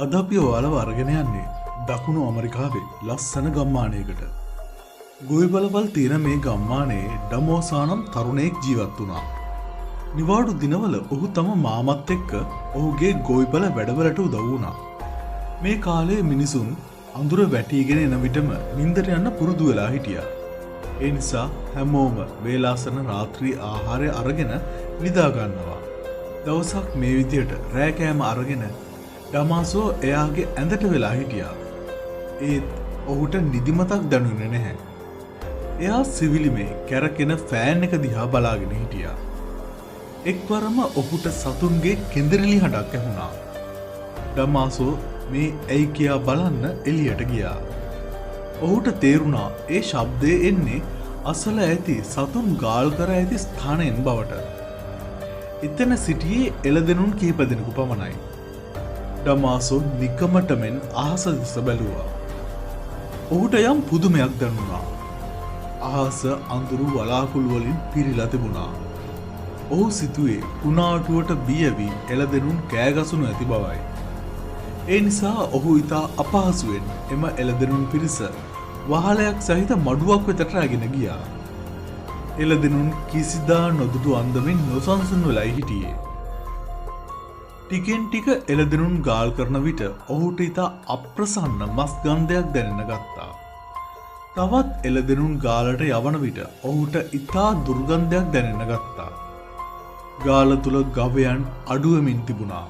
අද අපි ඔයාලව අරගෙන යන්නේ දකුණු ඇමරිකාවේ ලස්සන ගම්මානයකට. ගොවිබලවල් තියෙන මේ ගම්මානයේ ඩමෝසා නම් තරුණයෙක් ජීවත් වුණා. නිවාඩු දිනවල ඔහු තම මාමත් එක්ක ඔහුගේ ගොවිබල වැඩවලට උදව් වුණා. මේ කාලයේ මිනිසුන් අඳුර වැටීගෙන එන විටම නිින්දට යන්න පුරුදු වෙලා හිටියා. ඒ නිසා හැමෝම වේලාසන රාත්‍රී ආහාරය අරගෙන නිදා ගන්නවා. දවසක් මේ විදියට රෑ කෑම අරගෙන ඩමාසෝ එයාගේ ඇඳට වෙලා හිටියා. ඒත් ඔහුට නිදිමතක් දැනුනේ නැහැ. එයා සිවිලිමේ කැරකෙන ෆෑන් එක දිහා බලාගෙන හිටියා. එක්වරම ඔහුට සතුන්ගේ කෙඳිරිලි හඬක් ඇහුණා. ඩමාසෝ මේ ඇයි කියා බලන්න එළියට ගියා. ඔහුට තේරුණා ඒ ශබ්දය එන්නේ අසල ඇති සතුන් ගාල් කර ඇති ස්ථානයෙන් බවට. එතන සිටියේ එළදෙනුන් කිහිප දෙනෙකු පමණයි. ඩමාසෝ නිකමටමෙන් අහස දෙස බැලුවා. ඔහුට යම් පුදුමයක් දැනුණා. අහස අඳුරු වලාකුළු වලින් පිරීලා තිබුණා. ඔහු සිතුවේ කුණාටුවට බිය වී එළදෙනුන් කෑගසුණු ඇති බවයි. ඒ නිසා ඔහු ඉතා අපහසුවෙන් එම එළදෙනුන් පිරිස වහලයක් සහිත මඩුවක් වෙතට රැගෙන ගියා. එළදෙනුන් කිසිදා නොදුටු අන්දමින් නොසන්සුන් වෙලයි හිටියේ. ටිකෙන් ටික එළදෙනුන් ගාල් කරන විට ඔහුට ඉතා අප්‍රසන්න මස් ගන්ධයක් දැනෙන ගත්තා. තවත් එළදෙනුන් ගාලට යවන විට ඔහුට ඉතා දුර්ගන්ධයක් දැනෙන ගත්තා. ගාල තුල ගවයන් අඩුවමින් තිබුණා.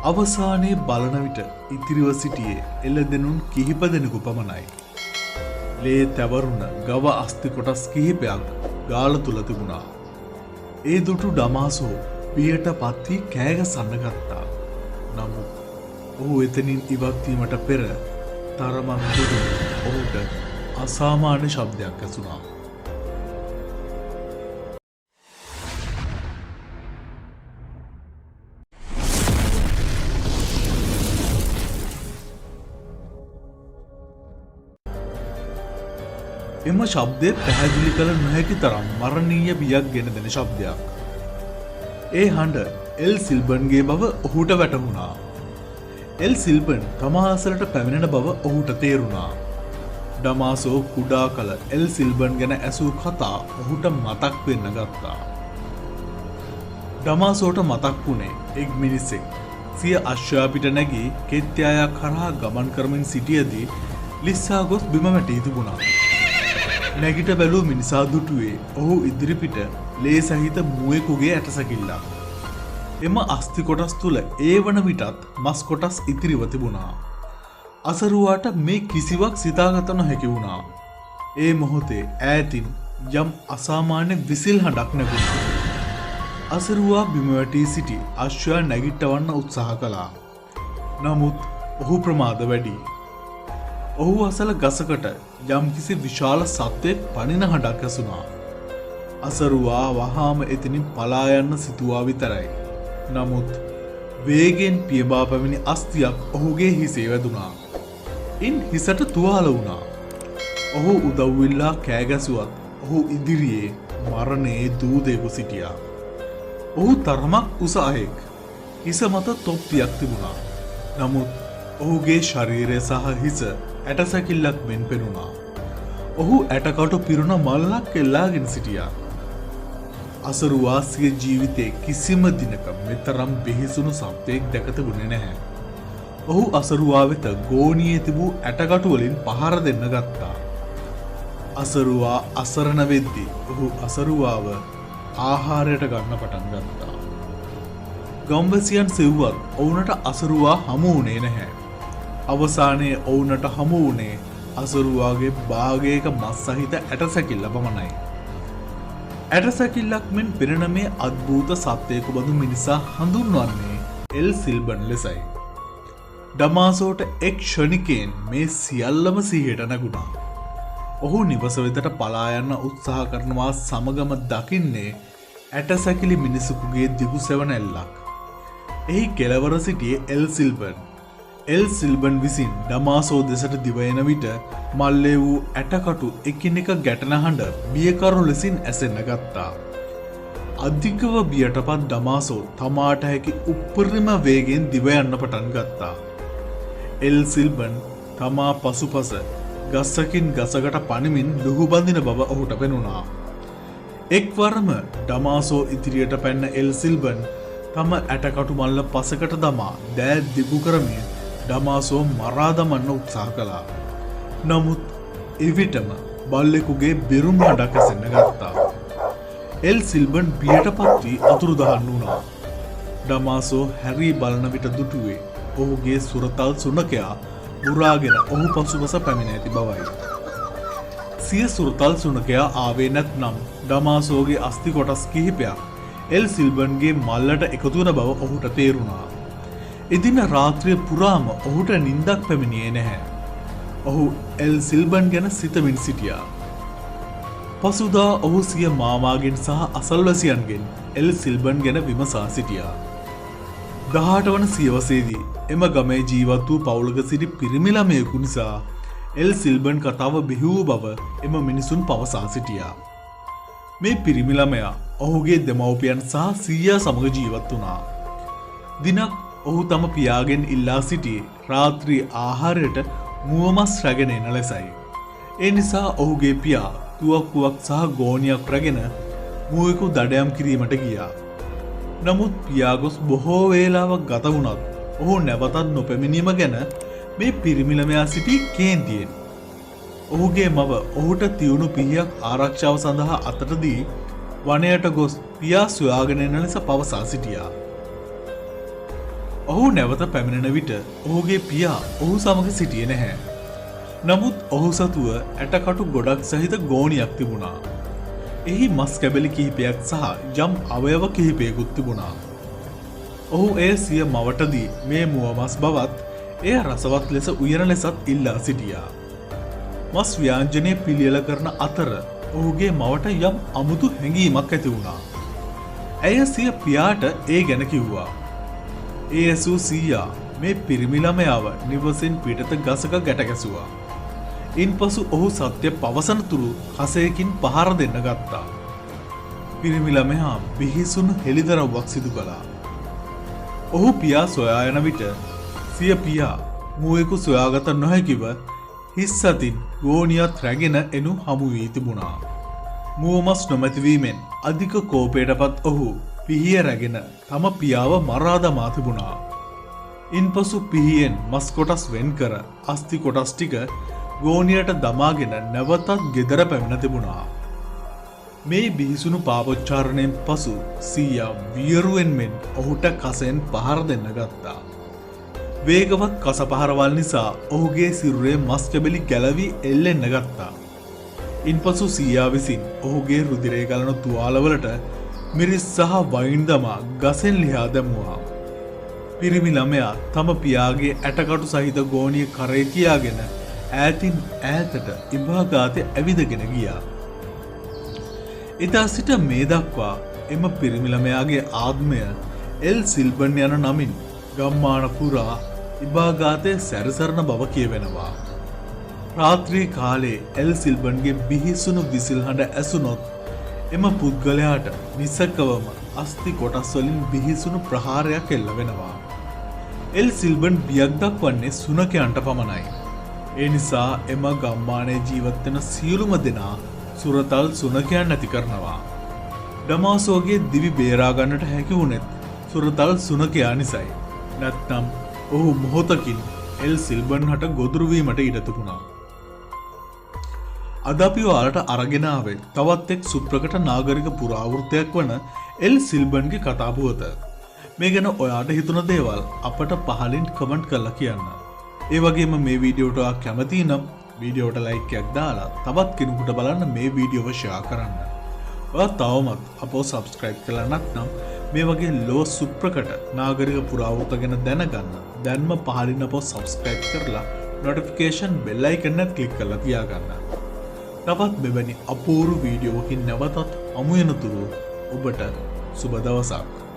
අවසානයේ බලන විට ඉතිරිව සිටියේ එළදෙනුන් කිහිප දෙනෙකු පමණයි. ලේ තැවරුණ ගව අස්ථි කොටස් කිහිපයක් ගාල තුල තිබුණා. ඒ දුටු ඩමාසෝ පියට පත් වී කෑගසන්න ගත්තා. නමුත් ඔහු එතනින් ඉවත් වීමට පෙර තරමක් දුරින් ඔහුට අසාමාන්‍ය ශබ්දයක් ඇසුණා. එම ශබ්දය පැහැදිලි කළ නොහැකි තරම් මරණීය බියක් ගෙන දෙන ශබ්දයක්. ඒ හඬ එල් සිල්බන්ගේ බව ඔහුට වැටහුණා. එල් සිල්බන් තමා අසලට පැමිණෙන බව ඔහුට තේරුණා. ඩමාසෝ කුඩා කල එල් සිල්බන් ගැන ඇසූ කතා ඔහුට මතක් වෙන්න ගත්තා. ඩමාසෝට මතක් වුණේ එක් මිනිසෙක් සිය අශ්වයා පිට නැගී කෙත්යායක් කරහා ගමන් කරමින් සිටියදී ලිස්සා ගොස් බිම වැටී තිබුණා. නැගිට බැලූ මිනිසා දුටුවේ ඔහු ඉදිරිපිට ලේ සහිත මුවෙකුගේ ඇටසැකිල්ලක්. එම අස්ථි කොටස් තුල ඒ වන විටත් මස් කොටස් ඉතිරිව තිබුණා. අසරුවාට මේ කිසිවක් සිතාගත නොහැකි වුණා. ඒ මොහොතේ ඈතින් යම් අසාමාන්‍ය විසිල් හඬක් නැගුණා. අසරුවා බිම වැටී සිටි අශ්වයා නැගිටවන්න උත්සාහ කළා. නමුත් ඔහු ප්‍රමාද වැඩි. ඔහු අසල ගසකට යම්කිසි විශාල සත්වයෙක් පනින හඬක් ඇසුණා. අසරුවා වහාම එතනින් පලා යන්න සිතුවා විතරයි. නමුත් වේගෙන් පියබා පැමිණි අස්තියක් ඔහුගේ හිසේ වැදුනා. ඉන් හිසට තුවාල වුණා. ඔහු උදව්විල්ලා කෑගැසුවත් ඔහු ඉදිරියේ මරණයේ දූදෙකු සිටියා. ඔහු තරමක් උස අයෙක්. හිස මත තොප්පියක් තිබුණා. නමුත් ඔහුගේ ශරීරය සහ හිස ඇටසැකිල්ලක් මෙන් පෙනුණා. ඔහු ඇටකටු පිරුණ මල්ලක් එල්ලාගෙන සිටියා. අසරුවා සිය ජීවිතේ කිසිම දිනක මෙතරම් බෙහෙසුණු සත්වයෙක් දැක තිබුණේ නැහැ. ඔහු අසරුවා වෙත ගෝණියේ තිබූ ඇටකටු වලින් පහර දෙන්න ගත්තා. අසරුවා අසරණ වෙද්දී ඔහු අසරුවාව ආහාරයට ගන්න පටන් ගත්තා. ගම්වැසියන් සෙව්වත් ඔවුන්ට අසරුවා හමු වුණේ නැහැ. අවසානයේ ඔවුන්ට හමු වුණේ අසරුවාගේ භාගයක මස් සහිත ඇටසැකිල්ල පමණයි. ඇටසැකිල්ලක් මෙන් පෙනෙන මේ අද්භූත සත්වයෙකු බඳු මිනිසා හඳුන්වන්නේ එල් සිල්බන් ලෙසයි. ඩමාසෝට එක් ක්ෂණිකයෙන් මේ සියල්ලම සිහියට නැගුණා. ඔහු නිවස වෙතට පලා යන්න උත්සාහ කරනවා සමගම දකින්නේ ඇටසැකිලි මිනිසෙකුගේ දිගු සෙවණැල්ලක්. එහි කෙළවර සිටියේ එල් සිල්බන්. එල් සිල්බන් විසින් ඩමාසෝ දෙසට දිවයන විට මල්ලේ වූ ඇටකටු එකිනෙක ගැටෙන හඬ බියකරු ලෙසින් ඇසෙන්න ගත්තා. අධිකව බියටපත් ඩමාසෝ තමාට හැකි උප්පරිම වේගෙන් දිව යන්න පටන් ගත්තා. එල් සිල්බන් තමා පසුපස ගස්සකින් ගසකට පනිමින් ලුහු බඳින බව ඔහුට පෙනුණා. එක්වරම ඩමාසෝ ඉදිරියට පැන්න එල් සිල්බන් තම ඇටකටු මල්ල පසකට දමා දෑත් දිගු කරමින් ඩමාසෝ මරා දමන්න උත්සාහ කළා. නමුත් එවිටම බල්ලෙකුගේ බිරුම් හඬක් ඇසෙන්න ගත්තා. එල් සිල්බන් බියට පත්වී අතුරුදහන් වුණා. ඩමාසෝ හැරී බලන විට දුටුවේ ඔහුගේ සුරතල් සුනකයා මුරාගෙන ඔහු පසුපස පැමිණ ඇති බවයි. සිය සුරතල් සුනකයා ආවේ නැත්නම් ඩමාසෝගේ අස්ති කොටස් කිහිපයක් එල් සිල්බන්ගේ මල්ලට එකතු වන බව ඔහුට තේරුණා. එදින රාත්‍රිය පුරාම ඔහුට නිින්දක් පැමිණියේ නැහැ. ඔහු එල් සිල්බන් ගැන සිතමින් සිටියා. පසුදා ඔහු සිය මාමාගෙන් සහ අසල්වැසියන්ගෙන් එල් සිල්බන් ගැන විමසා සිටියා. 18 වන සියවසේදී එම ගමේ ජීවත් වූ පවුලක සිටි පිරිමි ළමයෙකු නිසා එල් සිල්බන් කතාව බිහි වූ බව එම මිනිසුන් පවසා සිටියා. මේ පිරිමි ළමයා ඔහුගේ දෙමව්පියන් සහ සීයා සමග ජීවත් වුණා. දිනක් ඔහු තම පියාගෙන් ඉල්ලා සිටියේ රාත්‍රී ආහාරයට මුවමස් රැගෙන එන ලෙසයි. ඒ නිසා ඔහුගේ පියා තුවක්කුවක් සහ ගෝණියක් රැගෙන මුවෙකු දඩයම් කිරීමට ගියා. නමුත් පියා ගොස් බොහෝ වේලාවක් ගත වුණත් ඔහු නැවතත් නොපැමිණීම ගැන මේ පිරිමි ළමයා සිටි කේන්තියෙන්. ඔහුගේ මව ඔහුට තියුණු පිහියක් ආරක්ෂාව සඳහා අතට දී වනයට ගොස් පියා සොයාගෙන එන ලෙස පවසා සිටියා. ඔහු නැවත පැමිණෙන විට ඔහුගේ පියා ඔහු සමග සිටියේ නැහැ. නමුත් ඔහු සතුව ඇටකටු ගොඩක් සහිත ගෝණියක් තිබුණා. එහි මස් කැබලි කිහිපයක් සහ යම් අවයව කිහිපයකුත් තිබුණා. ඔහු එය සිය මවට දී මේ මුව මස් බවත් එය රසවත් ලෙස උයන ලෙසත් ඉල්ලා සිටියා. මස් ව්‍යාංජනය පිළියෙල කරන අතර ඔහුගේ මවට යම් අමුතු හැඟීමක් ඇති වුණා. ඇය සිය පියාට ඒ ගැන කිව්වා. ඒ ඇසූ සීයා මේ පිරිමි ළමයාව නිවසෙන් පිටත ගසක ගැට ගැසුවා. ඉන්පසු ඔහු සත්‍ය පවසන තුරු කසයකින් පහර දෙන්න ගත්තා. පිරිමි ළමයා බිහිසුණු හෙළිදරව්වක් සිදු කළා. ඔහු පියා සොයා යන විට සිය පියා මුවෙකු සොයාගත නොහැකිව හිස් අතින් ගෝණියත් රැගෙන එනු හමු වී තිබුණා. මුවමස් නොමැතිවීමෙන් අධික කෝපයටපත් ඔහු පිහිය රැගෙන තම පියාව මරා දමා තිබුණා. ඉන්පසු පිහියෙන් මස් කොටස් වෙන් කර අස්ති කොටස් ටික ගෝණියට දමාගෙන නැවතත් ගෙදර පැමිණ තිබුණා. මේ බිහිසුණු පාපොච්චාරණයෙන් පසු සීයා වියරුවෙන් මෙන් ඔහුට කසෙන් පහර දෙන්න ගත්තා. වේගවත් කස පහරවල් නිසා ඔහුගේ සිරුරේ මස් කැබලි ගැලවී එල්ලෙන්න ගත්තා. ඉන්පසු සීයා විසින් ඔහුගේ රුධිරය ගලන තුවාලවලට මිරිස් සහ වයින් දමා ගසෙන් ලිහා දැමුවා. පිරිමි ළමයා තම පියාගේ ඇටකටු සහිත ගෝණිය කරේ තියාගෙන ඈතින් ඈතට ඉබාගාතේ ඇවිදගෙන ගියා. එදා සිට මේ දක්වා එම පිරිමි ළමයාගේ ආත්මය එල් සිල්බන් යන නමින් ගම්මාන පුරා ඉබාගාතේ සැරිසරන බව කියවෙනවා. රාත්‍රී කාලේ එල් සිල්බන්ගේ බිහිසුණු විසිල් හඬ ඇසුනොත් එම පුද්ගලයාට නිසකවම අස්ති කොටස් වලින් බිහිසුණු ප්‍රහාරයක් එල්ල වෙනවා. එල් සිල්බන් බියක් දක්වන්නේ සුනකයන්ට පමණයි. ඒ නිසා එම ගම්මානයේ ජීවත් වෙන සියලුම දෙනා සුරතල් සුනකයන් නැති කරනවා. ඩමාසෝගේ දිවි බේරා ගන්නට හැකි වුණෙත් සුරතල් සුනකයා නිසයි. නැත්නම් ඔහු මොහොතකින් එල් සිල්බන් හට ගොදුරු වීමට ඉඩ තිබුණා. අද අපි ඔයාලට අරගෙන ආවේ තවත් එක් සුප්‍රකට නාගරික පුරාවෘත්තයක් වන එල් සිල්බන්ගේ කතා පුවත. මේ ගැන ඔයාට හිතුණ දේවල් අපට පහලින් කමෙන්ට් කරලා කියන්න. ඒ වගේම මේ වීඩියෝට ඔයා කැමති නම් වීඩියෝට ලයික් එකක් දාලා තවත් කෙනෙකුට බලන්න මේ වීඩියෝව ෂෙයා කරන්න. ඔයා තවමත් අපව සබ්ස්ක්‍රයිබ් කරලා නැත්නම් මේ වගේ ලෝ සුප්‍රකට නාගරික පුරාවෘත්ත ගැන දැනගන්න දැන්ම පහලින් අපව සබ්ස්ක්‍රයිබ් කරලා නොටිෆිකේෂන් බෙල් අයිකන් එක ක්ලික් කරලා තියාගන්න. තවත් මෙවැනි අපූර්ව වීඩියෝවකින් නැවතත් හමු වෙනතුරු ඔබට සුබ දවසක්.